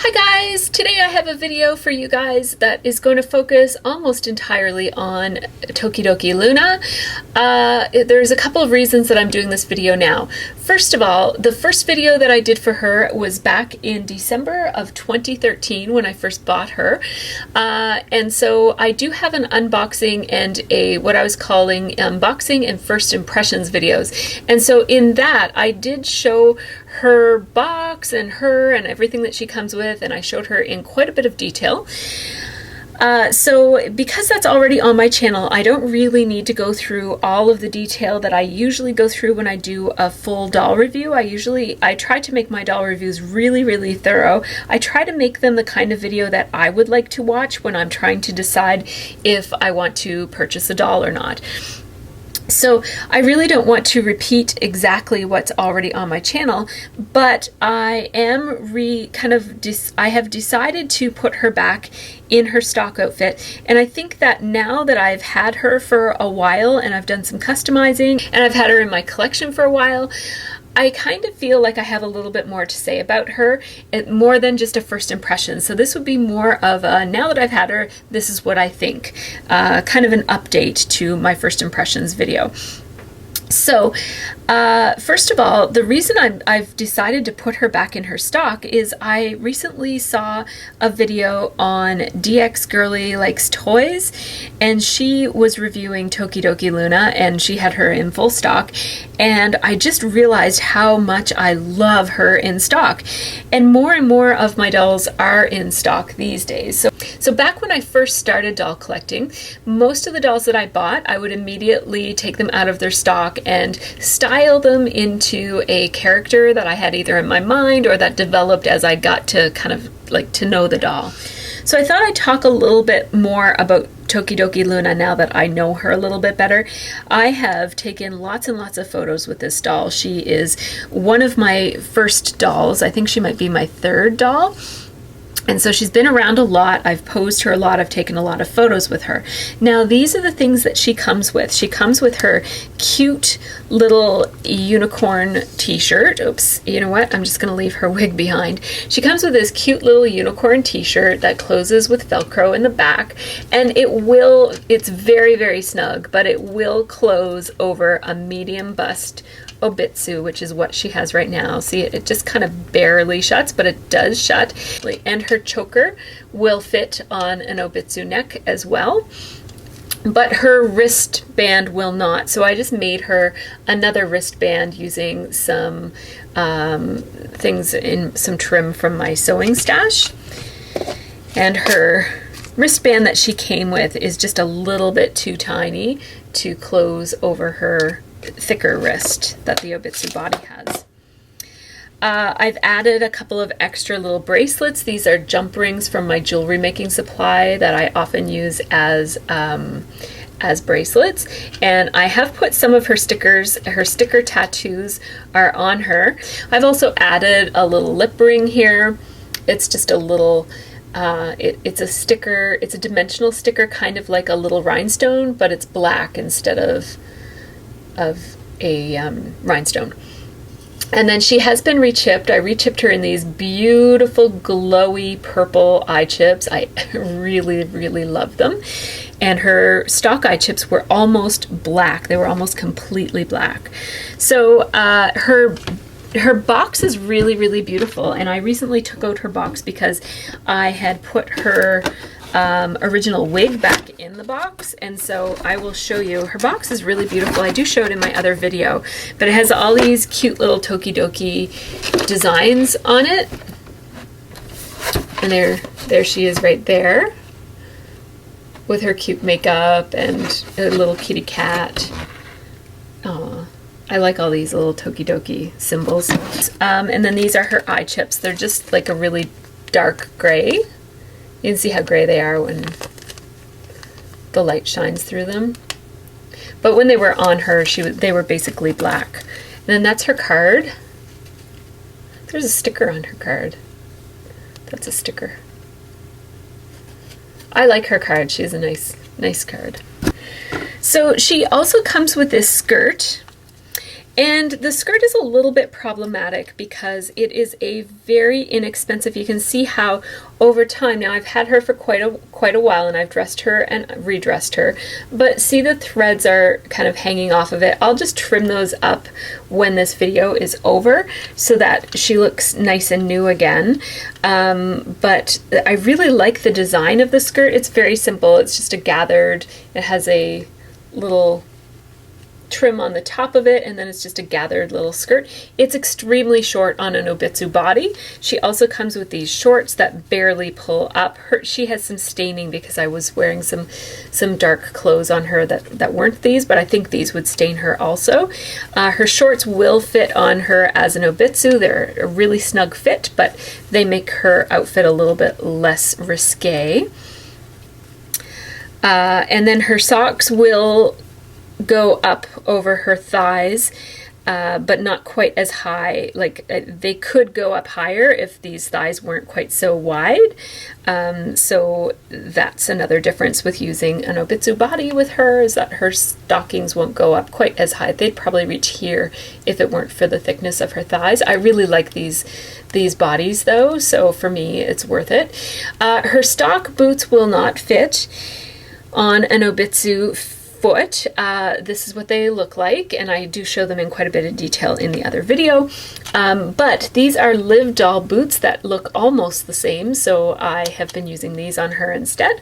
Hi guys! Today I have a video for you guys that is going to focus almost entirely on Tokidoki Luna. There's a couple of reasons that I'm doing this video now. First of all, the first video that I did for her was back in December of 2013 when I first bought her. And so I do have an unboxing and what I was calling unboxing and first impressions videos. And so in that I did show her box and everything that she comes with, and I showed her in quite a bit of detail. So because that's already on my channel, I don't really need to go through all of the detail that I usually go through when I do a full doll review. I try to make my doll reviews really thorough. I try to make them the kind of video that I would like to watch when I'm trying to decide if I want to purchase a doll or not. So I really don't want to repeat exactly what's already on my channel, but I am I have decided to put her back in her stock outfit. And I think that now that I've had her for a while and I've done some customizing and I've had her in my collection for a while, I kind of feel like I have a little bit more to say about her, more than just a first impression. So this would be more of a, now that I've had her, this is what I think, kind of an update to my first impressions video. So first of all, the reason I've decided to put her back in her stock is I recently saw a video on DX Girly Likes Toys, and she was reviewing Tokidoki Luna, and she had her in full stock, and I just realized how much I love her in stock. And more of my dolls are in stock these days. So back when I first started doll collecting, most of the dolls that I bought, I would immediately take them out of their stock and style them into a character that I had either in my mind or that developed as I got to kind of like to know the doll. So I thought I'd talk a little bit more about Tokidoki Luna now that I know her a little bit better. I have taken lots and lots of photos with this doll. She is one of my first dolls. I think she might be my third doll. And so she's been around a lot. I've posed her a lot. I've taken a lot of photos with her. Now, these are the things that she comes with. She comes with her cute little unicorn t-shirt. Oops, you know what? I'm just going to leave her wig behind. She comes with this cute little unicorn t-shirt that closes with Velcro in the back. And it's very snug, but it will close over a medium bust Obitsu, which is what she has right now. See, it just kind of barely shuts, but it does shut. And her choker will fit on an Obitsu neck as well, but her wristband will not. So I just made her another wristband using some things in some trim from my sewing stash. And her wristband that she came with is just a little bit too tiny to close over her thicker wrist that the Obitsu body has. I've added a couple of extra little bracelets. These are jump rings from my jewelry making supply that I often use as bracelets. And I have put some of her stickers, her sticker tattoos are on her. I've also added a little lip ring here. It's just a little it's a sticker, it's a dimensional sticker, kind of like a little rhinestone, but it's black instead of a rhinestone. And then she has been rechipped. I rechipped her in these beautiful glowy purple eye chips. I really love them. And her stock eye chips were almost black. They were almost completely black. So her box is really beautiful, and I recently took out her box because I had put her original wig back in the box, and so I will show you. Her box is really beautiful. I do show it in my other video, but it has all these cute little Tokidoki designs on it. And there she is right there with her cute makeup and a little kitty cat. Aww. I like all these little Tokidoki symbols. And then these are her eye chips. They're just like a really dark gray. You can see how gray they are when the light shines through them. But when they were on her, they were basically black. And then that's her card. There's a sticker on her card. That's a sticker. I like her card. She has a nice card. So she also comes with this skirt. And the skirt is a little bit problematic because it is a very inexpensive, you can see how over time, now I've had her for quite a while and I've dressed her and redressed her, but see the threads are kind of hanging off of it. I'll just trim those up when this video is over so that she looks nice and new again. But I really like the design of the skirt. It's very simple. It's just a gathered, it has a little trim on the top of it, and then it's just a gathered little skirt. It's extremely short on an Obitsu body. She also comes with these shorts that barely pull up. She has some staining because I was wearing some dark clothes on her that weren't these, but I think these would stain her also. Her shorts will fit on her as an Obitsu. They're a really snug fit, but they make her outfit a little bit less risque. And then her socks will go up over her thighs, but not quite as high. Like they could go up higher if these thighs weren't quite so wide. So that's another difference with using an Obitsu body with her, is that her stockings won't go up quite as high. They'd probably reach here if it weren't for the thickness of her thighs. I really like these bodies though, so for me it's worth it. Her stock boots will not fit on an Obitsu foot. This is what they look like, and I do show them in quite a bit of detail in the other video. But these are Live Doll boots that look almost the same, so I have been using these on her instead.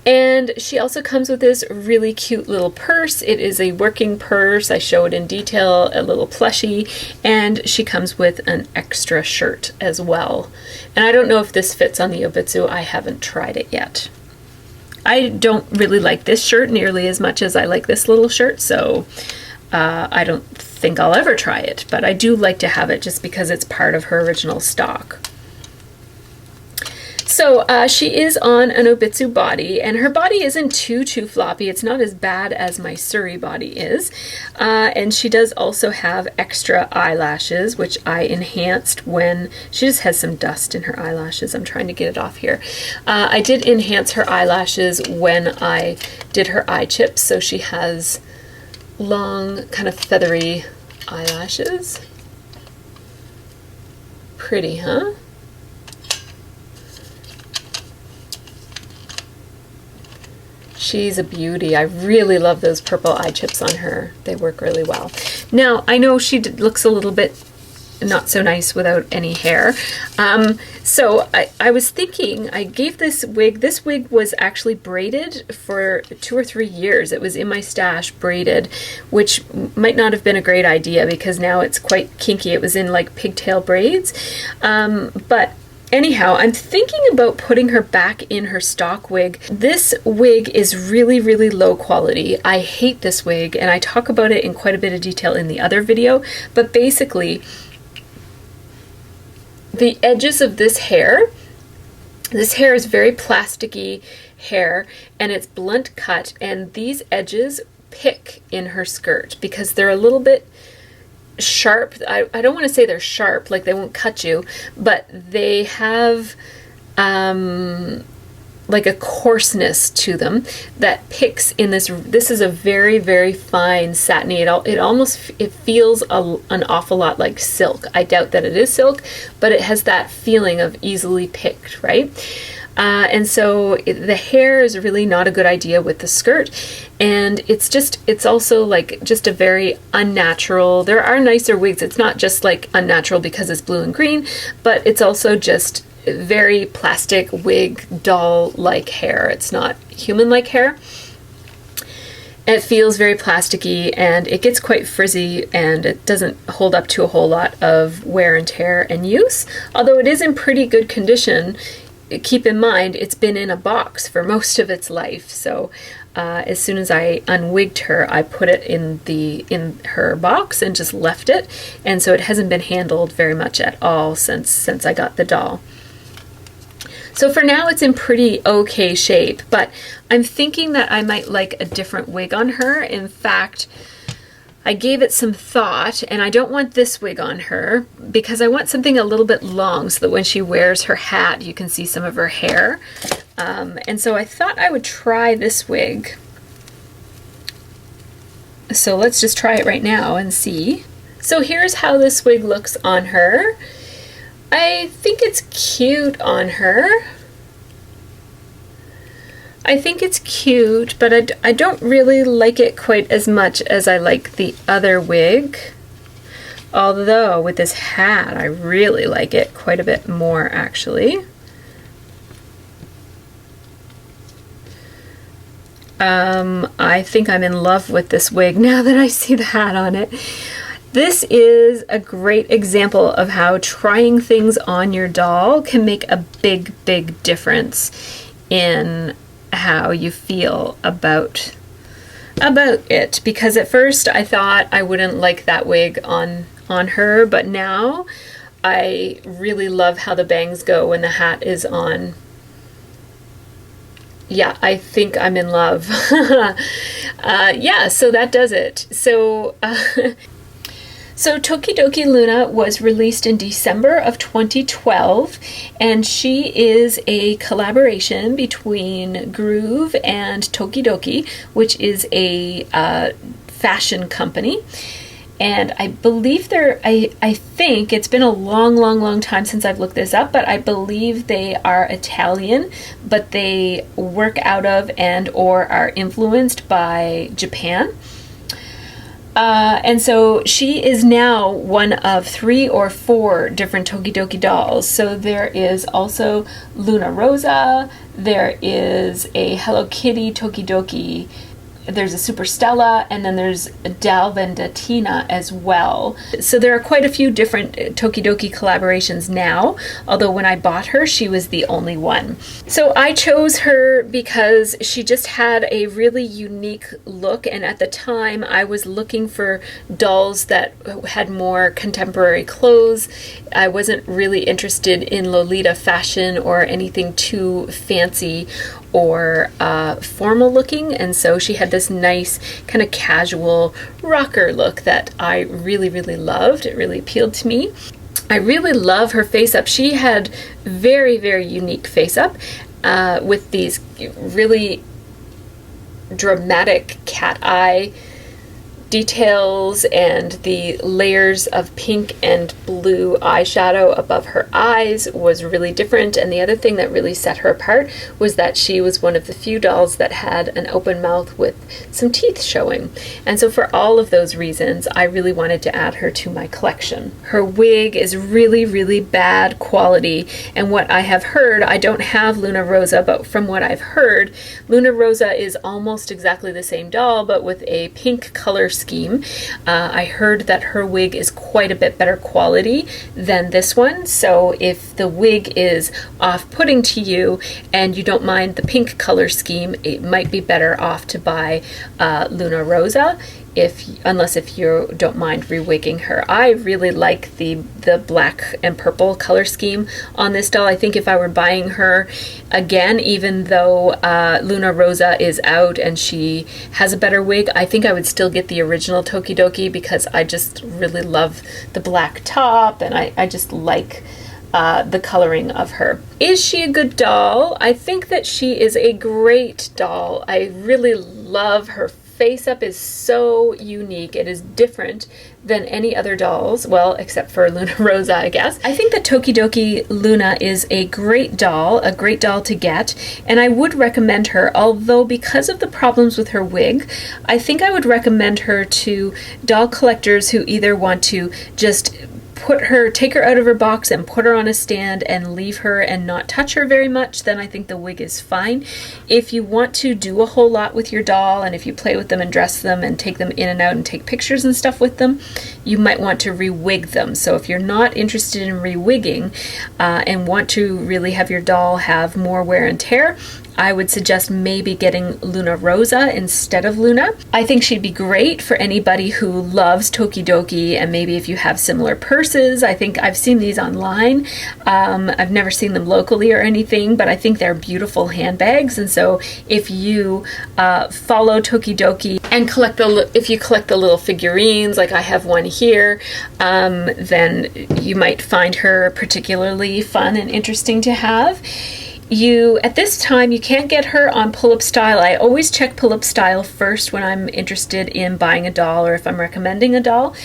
And she also comes with this really cute little purse. It is a working purse. I show it in detail, a little plushie, and she comes with an extra shirt as well. And I don't know if this fits on the Obitsu. I haven't tried it yet. I don't really like this shirt nearly as much as I like this little shirt, so I don't think I'll ever try it, but I do like to have it just because it's part of her original stock. So she is on an Obitsu body, and her body isn't too floppy. It's not as bad as my Suri body is. And she does also have extra eyelashes, which I enhanced when she just has some dust in her eyelashes. I'm trying to get it off here. I did enhance her eyelashes when I did her eye chips, so she has long, kind of feathery eyelashes. Pretty, huh? She's a beauty. I really love those purple eye chips on her. They work really well. Now, I know she looks a little bit not so nice without any hair. So I was thinking, I gave this wig was actually braided for 2 or 3 years. It was in my stash braided, which might not have been a great idea because now it's quite kinky. It was in like pigtail braids. But anyhow, I'm thinking about putting her back in her stock wig. This wig is really, really low quality. I hate this wig, and I talk about it in quite a bit of detail in the other video, but basically, the edges of this hair is very plasticky hair, and it's blunt cut, and these edges pick in her skirt because they're a little bit sharp. I don't want to say they're sharp, like they won't cut you, but they have like a coarseness to them that picks in this. This is a very, very fine satiny. It feels an awful lot like silk. I doubt that it is silk, but it has that feeling of easily picked, right? And so the hair is really not a good idea with the skirt, and it's also like just a very unnatural. There are nicer wigs. It's not just like unnatural because it's blue and green, but it's also just very plastic wig doll-like hair. It's not human-like hair. It feels very plasticky, and it gets quite frizzy, and it doesn't hold up to a whole lot of wear and tear and use, although it is in pretty good condition. Keep in mind, it's been in a box for most of its life, so as soon as I unwigged her, I put it in her box and just left it, and so it hasn't been handled very much at all since I got the doll. So for now, it's in pretty okay shape, but I'm thinking that I might like a different wig on her. In fact, I gave it some thought, and I don't want this wig on her because I want something a little bit long so that when she wears her hat, you can see some of her hair. And so I thought I would try this wig So let's just try it right now and see. So here's how this wig looks on her. I think it's cute on her. I think it's cute, but I don't really like it quite as much as I like the other wig. Although with this hat, I really like it quite a bit more actually. I think I'm in love with this wig now that I see the hat on it. This is a great example of how trying things on your doll can make a big, big difference in how you feel about it. Because at first I thought I wouldn't like that wig on her, but now I really love how the bangs go when the hat is on. Yeah, I think I'm in love. Yeah, so that does it. So Tokidoki Luna was released in December of 2012, and she is a collaboration between Groove and Tokidoki, which is a fashion company. And I believe I think it's been a long time since I've looked this up, but I believe they are Italian, but they work out of and or are influenced by Japan. And so she is now one of 3 or 4 different Tokidoki dolls. So there is also Luna Rosa, there is a Hello Kitty Tokidoki, there's a Super Stella, and then there's Dal Vendatina as well. So there are quite a few different Tokidoki collaborations now, although when I bought her, she was the only one. So I chose her because she just had a really unique look, and at the time I was looking for dolls that had more contemporary clothes. I wasn't really interested in Lolita fashion or anything too fancy or formal looking, and so she had this nice kind of casual rocker look that I really loved. It really appealed to me. I really love her face up. She had very unique face up with these really dramatic cat eye details, and the layers of pink and blue eyeshadow above her eyes was really different. And the other thing that really set her apart was that she was one of the few dolls that had an open mouth with some teeth showing. And so for all of those reasons, I really wanted to add her to my collection. Her wig is really bad quality, and what I have heard, I don't have Luna Rosa, but from what I've heard, Luna Rosa is almost exactly the same doll, but with a pink color scheme. I heard that her wig is quite a bit better quality than this one, so if the wig is off-putting to you and you don't mind the pink color scheme, it might be better off to buy Luna Rosa, unless you don't mind rewigging her. I really like the black and purple color scheme on this doll. I think if I were buying her again, even though Luna Rosa is out and she has a better wig, I think I would still get the original Tokidoki because I just really love the black top, and I just like the coloring of her. Is she a good doll? I think that she is a great doll. I really love her face up. Is so unique. It is different than any other dolls, well, except for Luna Rosa, I guess. I think that Tokidoki Luna is a great doll to get, and I would recommend her, although because of the problems with her wig, I think I would recommend her to doll collectors who either want to just take her out of her box and put her on a stand and leave her and not touch her very much, then I think the wig is fine. If you want to do a whole lot with your doll, and if you play with them and dress them and take them in and out and take pictures and stuff with them, you might want to re-wig them. So if you're not interested in re-wigging and want to really have your doll have more wear and tear, I would suggest maybe getting Luna Rosa instead of Luna. I think she'd be great for anybody who loves Tokidoki, and maybe if you have similar purses. I think I've seen these online. I've never seen them locally or anything, but I think they're beautiful handbags. And so if you follow Tokidoki and if you collect the little figurines, like I have one here, then you might find her particularly fun and interesting to have. At this time, you can't get her on Pullip Style. I always check Pullip Style first when I'm interested in buying a doll or if I'm recommending a doll,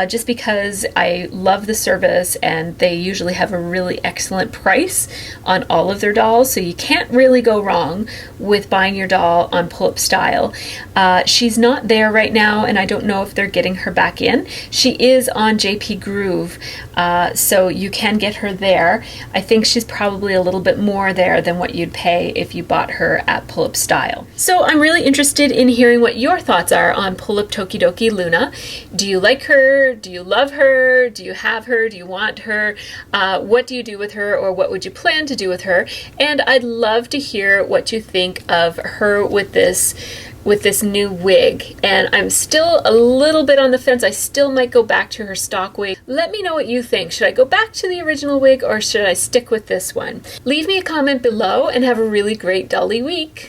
just because I love the service and they usually have a really excellent price on all of their dolls, so you can't really go wrong with buying your doll on Pullip Style. She's not there right now, and I don't know if they're getting her back in. She is on JP Groove, so you can get her there. I think she's probably a little bit more there than what you'd pay if you bought her at Pullip Style. So I'm really interested in hearing what your thoughts are on Pullip Tokidoki Luna. Do you like her? Do you love her? Do you have her? Do you want her? What do you do with her, or what would you plan to do with her? And I'd love to hear what you think of her with this new wig. And I'm still a little bit on the fence. I still might go back to her stock wig. Let me know what you think. Should I go back to the original wig or should I stick with this one? Leave me a comment below and have a really great dolly week.